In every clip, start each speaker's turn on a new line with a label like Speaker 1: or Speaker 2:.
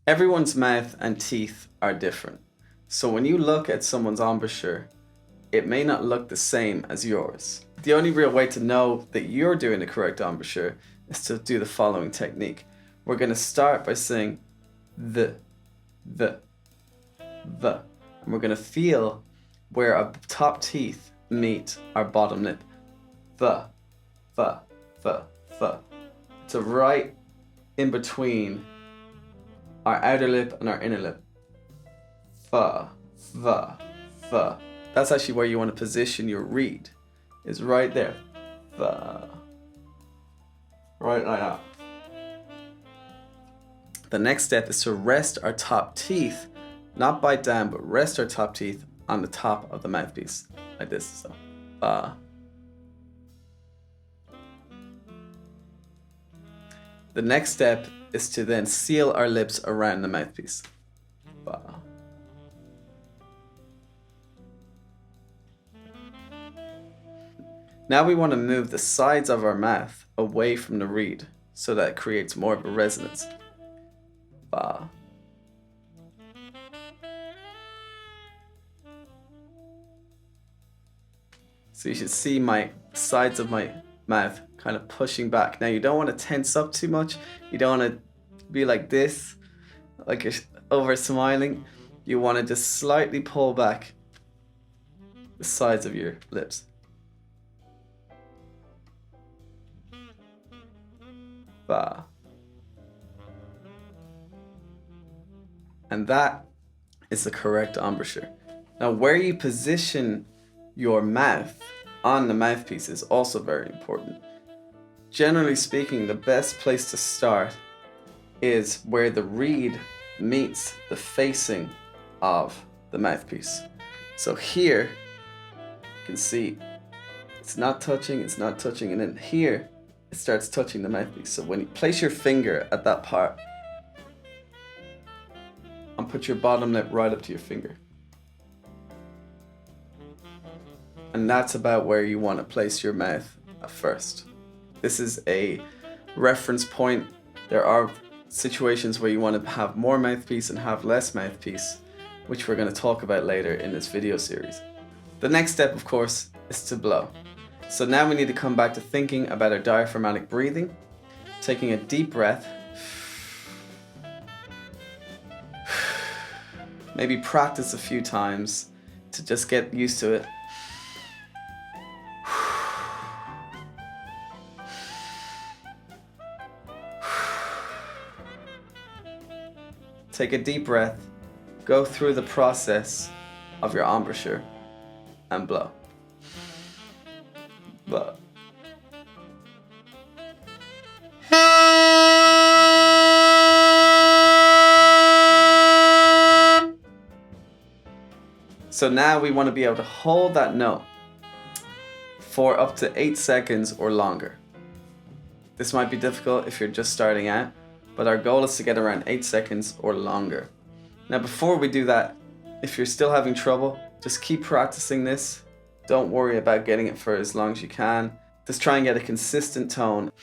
Speaker 1: Everyone's mouth and teeth are different. So when you look at someone's embouchure, it may not look the same as yours. The only real way to know that you're doing the correct embouchure is to do the following technique. We're going to start by saying the, and we're going to feel where our top teeth meet our bottom lip. The. So right in between our outer lip and our inner lip. The. That's actually where you want to position your reed. Is right there. The. Right like that. The next step is to rest our top teeth, not bite down, but rest our top teeth on the top of the mouthpiece, like this. So, The next step is to then seal our lips around the mouthpiece. Now we want to move the sides of our mouth away from the reed so that it creates more of a resonance. So you should see my sides of my mouth kind of pushing back. Now you don't want to tense up too much. You don't want to be like this, like you're over smiling. You want to just slightly pull back the sides of your lips. And that is the correct embouchure. Now where you position your mouth on the mouthpiece is also very important. Generally speaking, the best place to start is where the reed meets the facing of the mouthpiece. So here, you can see it's not touching, and then here, it starts touching the mouthpiece. So when you place your finger at that part, and put your bottom lip right up to your finger. And that's about where you want to place your mouth at first. This is a reference point. There are situations where you want to have more mouthpiece and have less mouthpiece, which we're going to talk about later in this video series. The next step, of course, is to blow. So now we need to come back to thinking about our diaphragmatic breathing, taking a deep breath. Maybe practice a few times to just get used to it. Take a deep breath, go through the process of your embouchure, and blow. Blow. So now we want to be able to hold that note for up to 8 seconds or longer. This might be difficult if you're just starting out, but our goal is to get around 8 seconds or longer. Now before we do that, if you're still having trouble, just keep practicing this. Don't worry about getting it for as long as you can. Just try and get a consistent tone.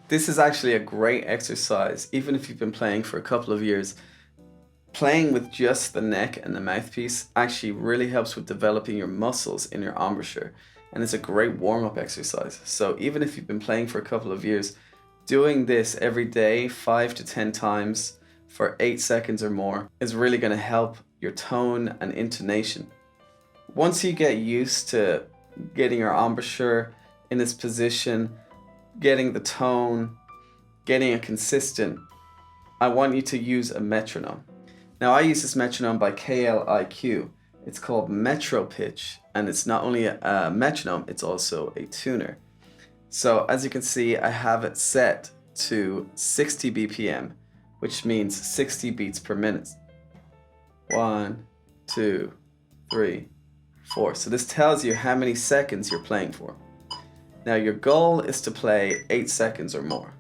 Speaker 1: This is actually a great exercise, even if you've been playing for a couple of years. Playing with just the neck and the mouthpiece actually really helps with developing your muscles in your embouchure, and it's a great warm-up exercise. So even if you've been playing for a couple of years, doing this every day 5 to 10 times for 8 seconds or more is really going to help your tone and intonation. Once you get used to getting your embouchure in this position, getting the tone, getting it consistent, I want you to use a metronome. Now I use this metronome by KLIQ. It's called Metro Pitch, and it's not only a metronome, it's also a tuner. So as you can see, I have it set to 60 BPM, which means 60 beats per minute. 1, 2, 3, 4. So this tells you how many seconds you're playing for. Now your goal is to play 8 seconds or more.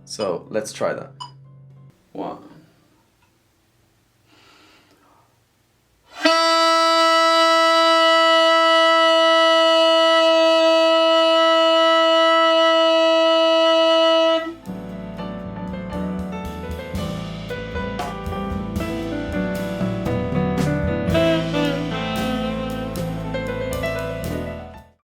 Speaker 1: So let's try that. 1.